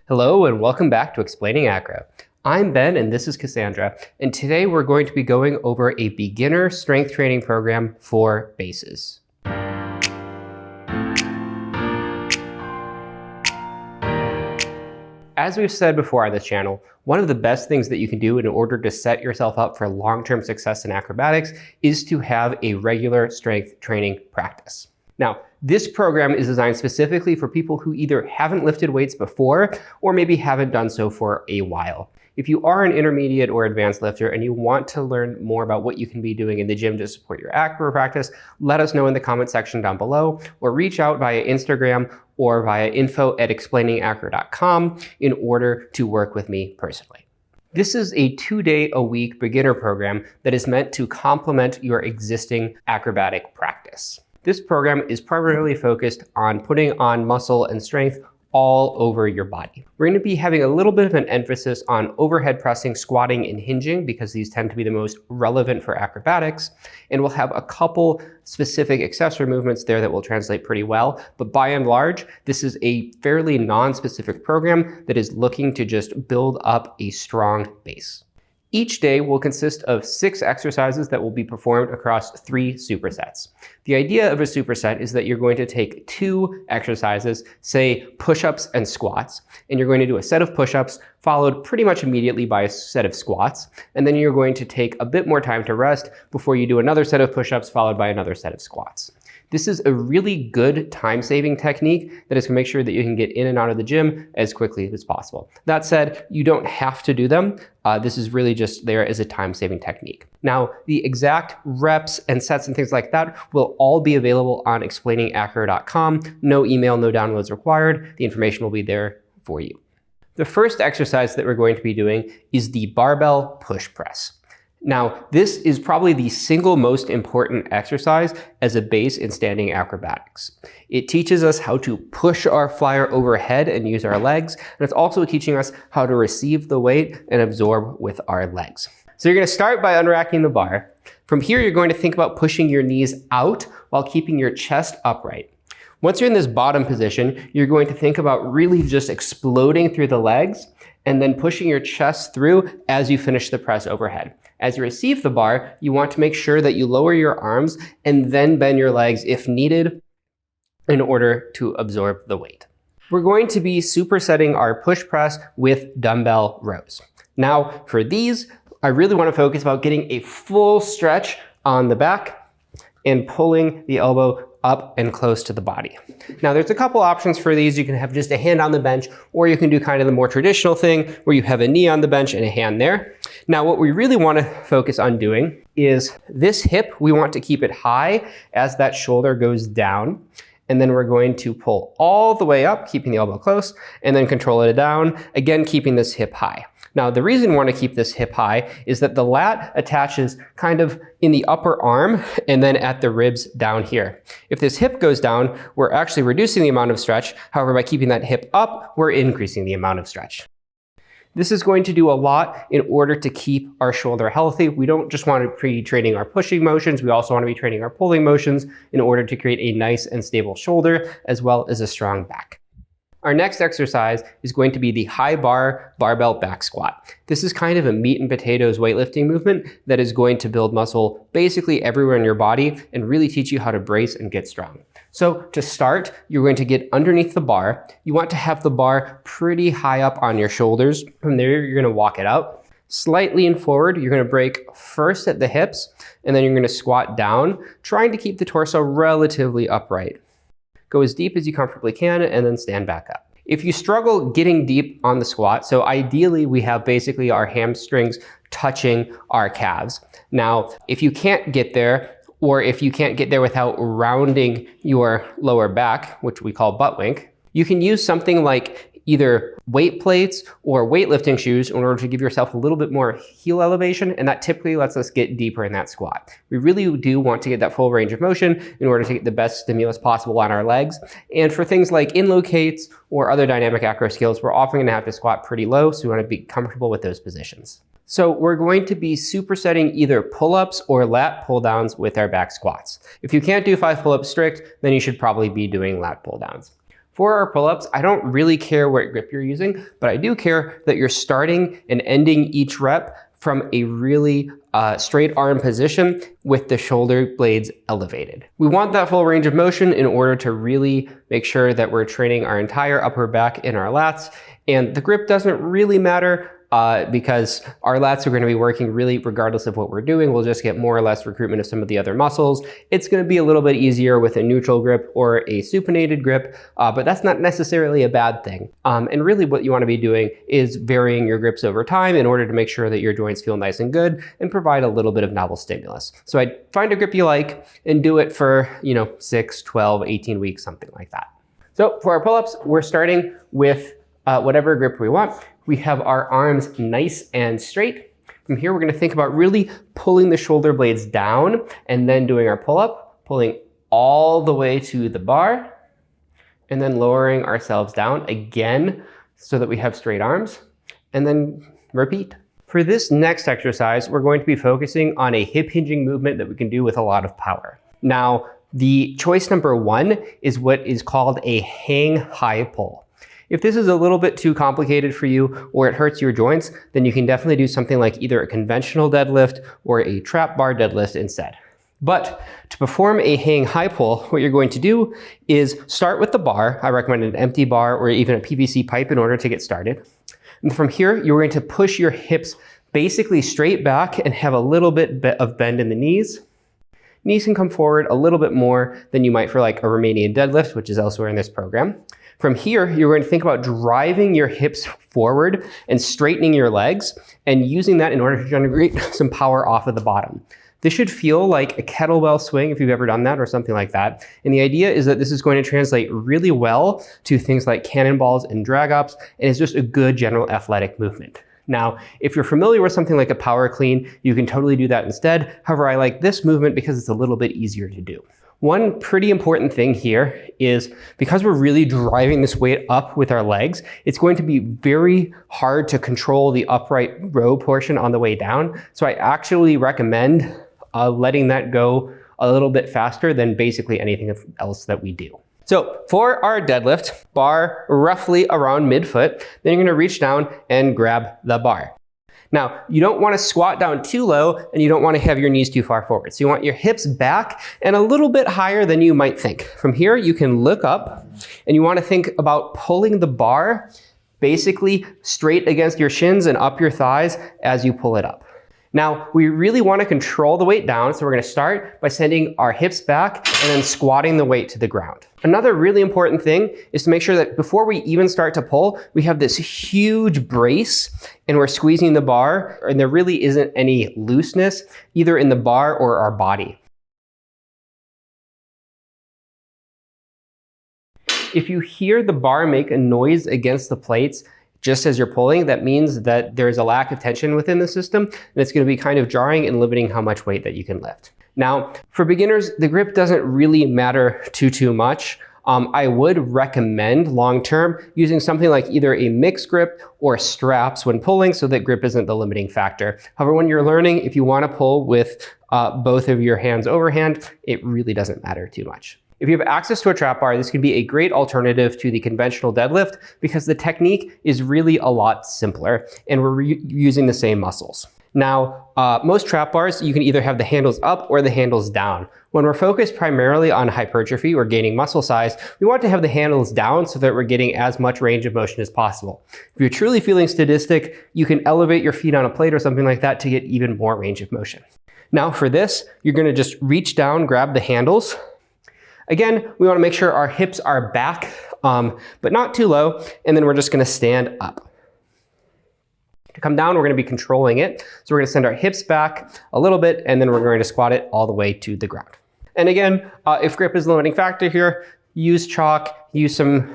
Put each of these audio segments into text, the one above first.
Hello and welcome back to Explaining Acro. I'm Ben and this is Cassandra, and today we're going to be going over a beginner strength training program for bases. As we've said before on this channel, one of the best things that you can do in order to set yourself up for long-term success in acrobatics is to have a regular strength training practice. Now, this program is designed specifically for people who either haven't lifted weights before or maybe haven't done so for a while. If you are an intermediate or advanced lifter and you want to learn more about what you can be doing in the gym to support your acro practice, let us know in the comment section down below or reach out via Instagram or via info@explainingacro.com in order to work with me personally. This is a 2-day-a-week beginner program that is meant to complement your existing acrobatic practice. This program is primarily focused on putting on muscle and strength all over your body. We're going to be having a little bit of an emphasis on overhead pressing, squatting, and hinging because these tend to be the most relevant for acrobatics. And we'll have a couple specific accessory movements there that will translate pretty well. But by and large, this is a fairly non-specific program that is looking to just build up a strong base. Each day will consist of 6 exercises that will be performed across 3 supersets. The idea of a superset is that you're going to take 2 exercises, say push-ups and squats, and you're going to do a set of push-ups followed pretty much immediately by a set of squats, and then you're going to take a bit more time to rest before you do another set of push-ups followed by another set of squats. This is a really good time-saving technique that is going to make sure that you can get in and out of the gym as quickly as possible. That said, you don't have to do them. This is really just there as a time-saving technique. Now, the exact reps and sets and things like that will all be available on explainingacro.com. No email, no downloads required. The information will be there for you. The first exercise that we're going to be doing is the barbell push press. Now, this is probably the single most important exercise as a base in standing acrobatics. It teaches us how to push our flyer overhead and use our legs, and it's also teaching us how to receive the weight and absorb with our legs. So you're going to start by unracking the bar. From here, you're going to think about pushing your knees out while keeping your chest upright. Once you're in this bottom position, you're going to think about really just exploding through the legs and then pushing your chest through as you finish the press overhead. As you receive the bar, you want to make sure that you lower your arms and then bend your legs if needed in order to absorb the weight. We're going to be supersetting our push press with dumbbell rows. Now, for these, I really want to focus about getting a full stretch on the back and pulling the elbow up and close to the body. Now, there's a couple options for these. You can have just a hand on the bench, or you can do kind of the more traditional thing where you have a knee on the bench and a hand there. Now, what we really want to focus on doing is this hip, we want to keep it high as that shoulder goes down. And then we're going to pull all the way up, keeping the elbow close, and then control it down, again, keeping this hip high. Now, the reason we want to keep this hip high is that the lat attaches kind of in the upper arm and then at the ribs down here. If this hip goes down, we're actually reducing the amount of stretch. However, by keeping that hip up, we're increasing the amount of stretch. This is going to do a lot in order to keep our shoulder healthy. We don't just want to be training our pushing motions, we also want to be training our pulling motions in order to create a nice and stable shoulder as well as a strong back. Our next exercise is going to be the high bar barbell back squat. This is kind of a meat and potatoes weightlifting movement that is going to build muscle basically everywhere in your body and really teach you how to brace and get strong. So to start, you're going to get underneath the bar. You want to have the bar pretty high up on your shoulders. From there, you're going to walk it out. Slightly lean forward, you're going to break first at the hips, and then you're going to squat down, trying to keep the torso relatively upright. Go as deep as you comfortably can and then stand back up. If you struggle getting deep on the squat, so ideally we have basically our hamstrings touching our calves. Now, if you can't get there, or if you can't get there without rounding your lower back, which we call butt wink, you can use something like either weight plates or weightlifting shoes in order to give yourself a little bit more heel elevation, and that typically lets us get deeper in that squat. We really do want to get that full range of motion in order to get the best stimulus possible on our legs. And for things like in-locates or other dynamic acro skills, we're often going to have to squat pretty low, so we want to be comfortable with those positions. So we're going to be supersetting either pull-ups or lat pull-downs with our back squats. If you can't do 5 pull-ups strict, then you should probably be doing lat pull-downs. For our pull-ups, I don't really care what grip you're using, but I do care that you're starting and ending each rep from a really straight arm position with the shoulder blades elevated. We want that full range of motion in order to really make sure that we're training our entire upper back and our lats. And the grip doesn't really matter because our lats are going to be working really regardless of what we're doing. We'll just get more or less recruitment of some of the other muscles. It's going to be a little bit easier with a neutral grip or a supinated grip, but that's not necessarily a bad thing. And really what you want to be doing is varying your grips over time in order to make sure that your joints feel nice and good and provide a little bit of novel stimulus. So I'd find a grip you like and do it for, 6, 12, 18 weeks, something like that. So for our pull-ups, we're starting with whatever grip we want. We have our arms nice and straight. From here, we're going to think about really pulling the shoulder blades down and then doing our pull-up, pulling all the way to the bar, and then lowering ourselves down again so that we have straight arms, and then repeat. For this next exercise, we're going to be focusing on a hip hinging movement that we can do with a lot of power. Now, the choice number 1 is what is called a hang high pull. If this is a little bit too complicated for you or it hurts your joints, then you can definitely do something like either a conventional deadlift or a trap bar deadlift instead. But to perform a hang high pull, what you're going to do is start with the bar. I recommend an empty bar or even a PVC pipe in order to get started. And from here, you're going to push your hips basically straight back and have a little bit of bend in the knees. Knees can come forward a little bit more than you might for like a Romanian deadlift, which is elsewhere in this program. From here, you're going to think about driving your hips forward and straightening your legs and using that in order to generate some power off of the bottom. This should feel like a kettlebell swing if you've ever done that or something like that. And the idea is that this is going to translate really well to things like cannonballs and drag ups, and it's just a good general athletic movement. Now, if you're familiar with something like a power clean, you can totally do that instead. However, I like this movement because it's a little bit easier to do. One pretty important thing here is because we're really driving this weight up with our legs, it's going to be very hard to control the upright row portion on the way down. So I actually recommend letting that go a little bit faster than basically anything else that we do. So for our deadlift, bar roughly around midfoot, then you're going to reach down and grab the bar. Now, you don't want to squat down too low and you don't want to have your knees too far forward. So you want your hips back and a little bit higher than you might think. From here, you can look up and you want to think about pulling the bar basically straight against your shins and up your thighs as you pull it up. Now, we really want to control the weight down, so we're going to start by sending our hips back and then squatting the weight to the ground. Another really important thing is to make sure that before we even start to pull, we have this huge brace and we're squeezing the bar, and there really isn't any looseness either in the bar or our body. If you hear the bar make a noise against the plates just as you're pulling, that means that there's a lack of tension within the system, and it's going to be kind of jarring and limiting how much weight that you can lift. Now, for beginners, the grip doesn't really matter too much. I would recommend long-term using something like either a mixed grip or straps when pulling so that grip isn't the limiting factor. However, when you're learning, if you want to pull with both of your hands overhand, it really doesn't matter too much. If you have access to a trap bar, this can be a great alternative to the conventional deadlift because the technique is really a lot simpler and we're using the same muscles. Now, most trap bars, you can either have the handles up or the handles down. When we're focused primarily on hypertrophy or gaining muscle size, we want to have the handles down so that we're getting as much range of motion as possible. If you're truly feeling sadistic, you can elevate your feet on a plate or something like that to get even more range of motion. Now for this, you're going to just reach down, grab the handles. Again, we want to make sure our hips are back, but not too low, and then we're just going to stand up. To come down, we're going to be controlling it. So we're going to send our hips back a little bit, and then we're going to squat it all the way to the ground. And again, if grip is the limiting factor here, use chalk, use some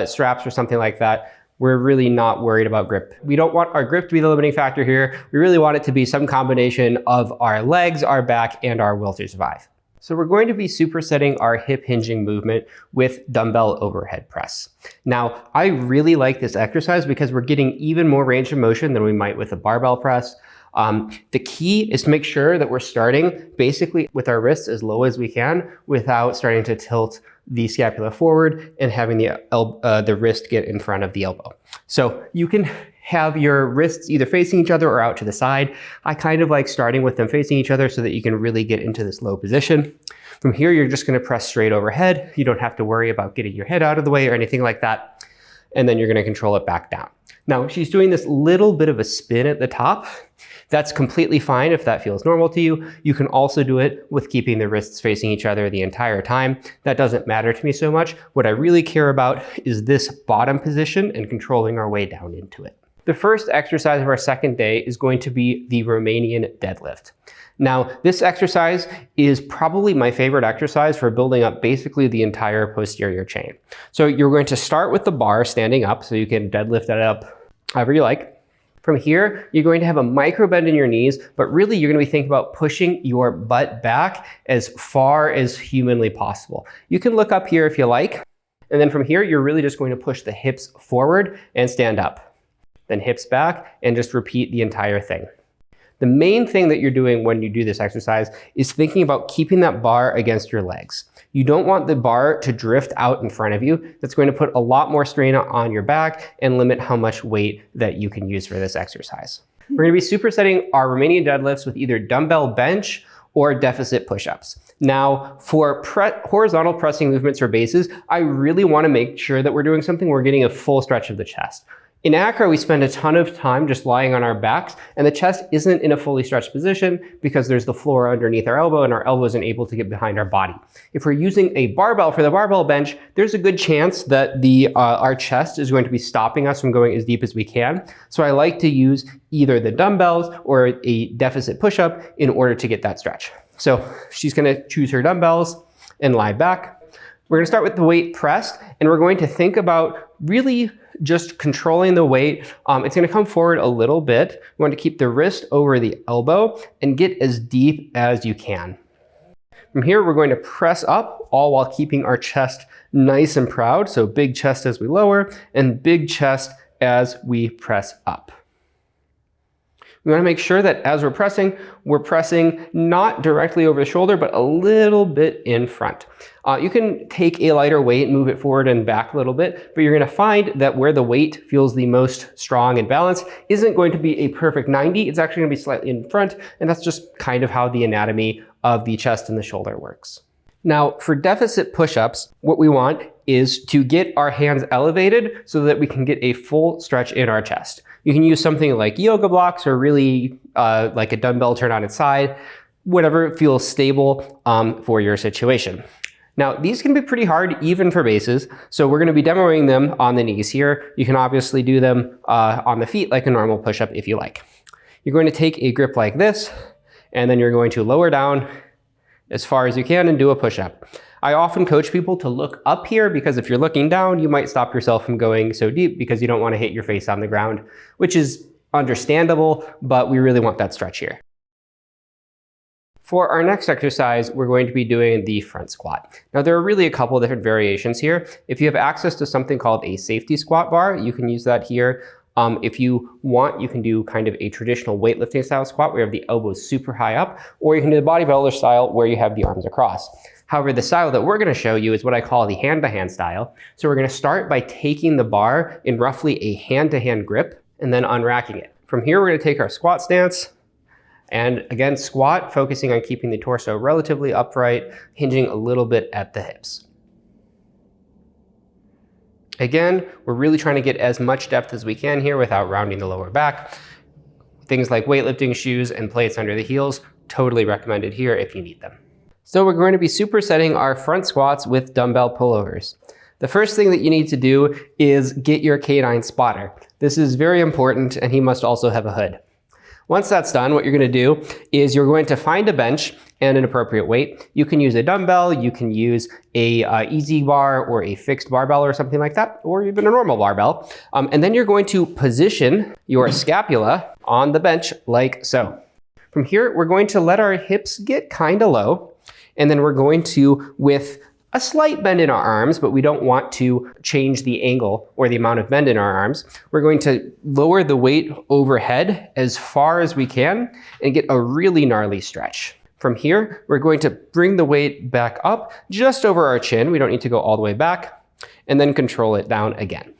straps or something like that. We're really not worried about grip. We don't want our grip to be the limiting factor here. We really want it to be some combination of our legs, our back, and our will to survive. So we're going to be supersetting our hip hinging movement with dumbbell overhead press. Now, I really like this exercise because we're getting even more range of motion than we might with a barbell press. The key is to make sure that we're starting basically with our wrists as low as we can without starting to tilt the scapula forward and having the wrist get in front of the elbow. So you can have your wrists either facing each other or out to the side. I kind of like starting with them facing each other so that you can really get into this low position. From here, you're just going to press straight overhead. You don't have to worry about getting your head out of the way or anything like that. And then you're going to control it back down. Now, she's doing this little bit of a spin at the top. That's completely fine if that feels normal to you. You can also do it with keeping the wrists facing each other the entire time. That doesn't matter to me so much. What I really care about is this bottom position and controlling our way down into it. The first exercise of our second day is going to be the Romanian deadlift. Now, this exercise is probably my favorite exercise for building up basically the entire posterior chain. So you're going to start with the bar standing up, so you can deadlift that up however you like. From here, you're going to have a micro bend in your knees, but really you're going to be thinking about pushing your butt back as far as humanly possible. You can look up here if you like, and then from here, you're really just going to push the hips forward and stand up. Then hips back, and just repeat the entire thing. The main thing that you're doing when you do this exercise is thinking about keeping that bar against your legs. You don't want the bar to drift out in front of you. That's going to put a lot more strain on your back and limit how much weight that you can use for this exercise. We're going to be supersetting our Romanian deadlifts with either dumbbell bench or deficit push-ups. Now, for horizontal pressing movements or bases, I really want to make sure that we're doing something where we're getting a full stretch of the chest. In Acro, we spend a ton of time just lying on our backs, and the chest isn't in a fully stretched position because there's the floor underneath our elbow and our elbow isn't able to get behind our body. If we're using a barbell for the barbell bench, there's a good chance that our chest is going to be stopping us from going as deep as we can. So I like to use either the dumbbells or a deficit push-up in order to get that stretch. So she's going to choose her dumbbells and lie back. We're going to start with the weight pressed, and we're going to think about really just controlling the weight. It's going to come forward a little bit. You want to keep the wrist over the elbow and get as deep as you can. From here, we're going to press up, all while keeping our chest nice and proud. So big chest as we lower and big chest as we press up. We want to make sure that as we're pressing not directly over the shoulder, but a little bit in front. You can take a lighter weight, move it forward and back a little bit, but you're going to find that where the weight feels the most strong and balanced isn't going to be a perfect 90. It's actually going to be slightly in front, and that's just kind of how the anatomy of the chest and the shoulder works. Now, for deficit push-ups, what we want is to get our hands elevated so that we can get a full stretch in our chest. You can use something like yoga blocks or really like a dumbbell turned on its side, whatever feels stable for your situation. Now, these can be pretty hard even for bases, so we're going to be demoing them on the knees here. You can obviously do them on the feet like a normal push-up if you like. You're going to take a grip like this, and then you're going to lower down as far as you can and do a push-up. I often coach people to look up here because if you're looking down, you might stop yourself from going so deep because you don't want to hit your face on the ground, which is understandable, but we really want that stretch here. For our next exercise, we're going to be doing the front squat. Now, there are really a couple of different variations here. If you have access to something called a safety squat bar, you can use that here. If you want, you can do kind of a traditional weightlifting style squat where you have the elbows super high up, or you can do the bodybuilder style where you have the arms across. However, the style that we're going to show you is what I call the hand-to-hand style. So we're going to start by taking the bar in roughly a hand-to-hand grip and then unracking it. From here, we're going to take our squat stance and again, squat, focusing on keeping the torso relatively upright, hinging a little bit at the hips. Again, we're really trying to get as much depth as we can here without rounding the lower back. Things like weightlifting shoes and plates under the heels, totally recommended here if you need them. So we're going to be supersetting our front squats with dumbbell pullovers. The first thing that you need to do is get your canine spotter. This is very important, and he must also have a hood. Once that's done, what you're going to do is you're going to find a bench and an appropriate weight. You can use a dumbbell, you can use a easy bar or a fixed barbell or something like that, or even a normal barbell. And then you're going to position your scapula on the bench like so. From here, we're going to let our hips get kind of low, and then we're going to, with a slight bend in our arms, but we don't want to change the angle or the amount of bend in our arms. We're going to lower the weight overhead as far as we can and get a really gnarly stretch. From here, we're going to bring the weight back up just over our chin. We don't need to go all the way back, and then control it down again.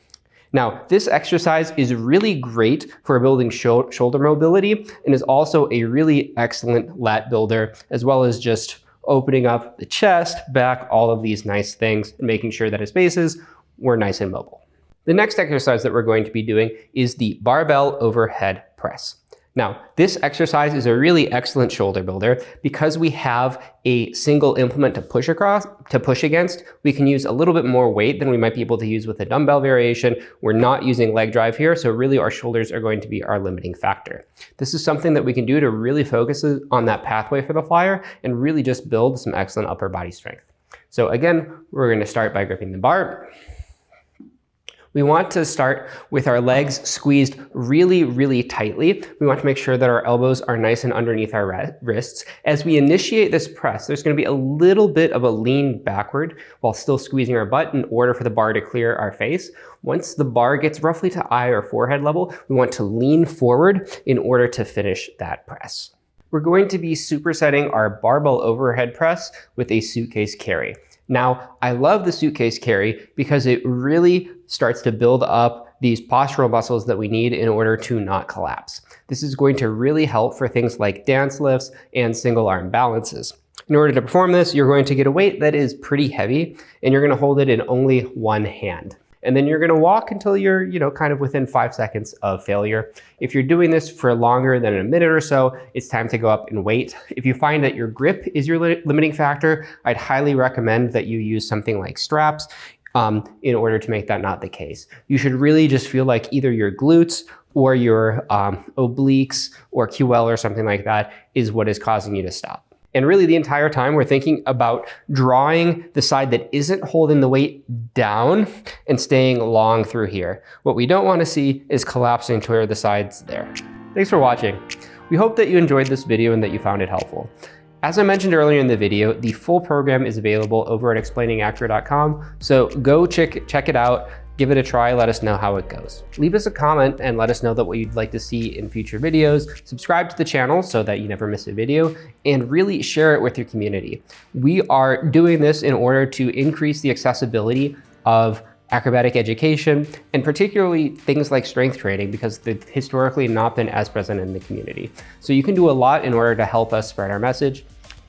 Now, this exercise is really great for building shoulder mobility and is also a really excellent lat builder, as well as just opening up the chest, back, all of these nice things, and making sure that his bases were nice and mobile. The next exercise that we're going to be doing is the barbell overhead press. Now, this exercise is a really excellent shoulder builder because we have a single implement to push against. We can use a little bit more weight than we might be able to use with a dumbbell variation. We're not using leg drive here, so really our shoulders are going to be our limiting factor. This is something that we can do to really focus on that pathway for the flyer and really just build some excellent upper body strength. So again, we're going to start by gripping the bar. We want to start with our legs squeezed really, really tightly. We want to make sure that our elbows are nice and underneath our wrists. As we initiate this press, there's going to be a little bit of a lean backward while still squeezing our butt in order for the bar to clear our face. Once the bar gets roughly to eye or forehead level, we want to lean forward in order to finish that press. We're going to be supersetting our barbell overhead press with a suitcase carry. Now, I love the suitcase carry because it really starts to build up these postural muscles that we need in order to not collapse. This is going to really help for things like dance lifts and single arm balances. In order to perform this, you're going to get a weight that is pretty heavy and you're going to hold it in only one hand. And then you're going to walk until you're, kind of within 5 seconds of failure. If you're doing this for longer than a minute or so, it's time to go up in weight. If you find that your grip is your limiting factor, I'd highly recommend that you use something like straps in order to make that not the case. You should really just feel like either your glutes or your obliques or QL or something like that is what is causing you to stop. And really the entire time we're thinking about drawing the side that isn't holding the weight down and staying long through here. What we don't want to see is collapsing to where the side's there. Thanks for watching. We hope that you enjoyed this video and that you found it helpful. As I mentioned earlier in the video, the full program is available over at explainingacro.com, so go check it out. Give it a try, let us know how it goes. Leave us a comment and let us know what you'd like to see in future videos. Subscribe to the channel so that you never miss a video, and really share it with your community. We are doing this in order to increase the accessibility of acrobatic education, and particularly things like strength training, because they've historically not been as present in the community. So you can do a lot in order to help us spread our message.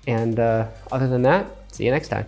And other than that, see you next time.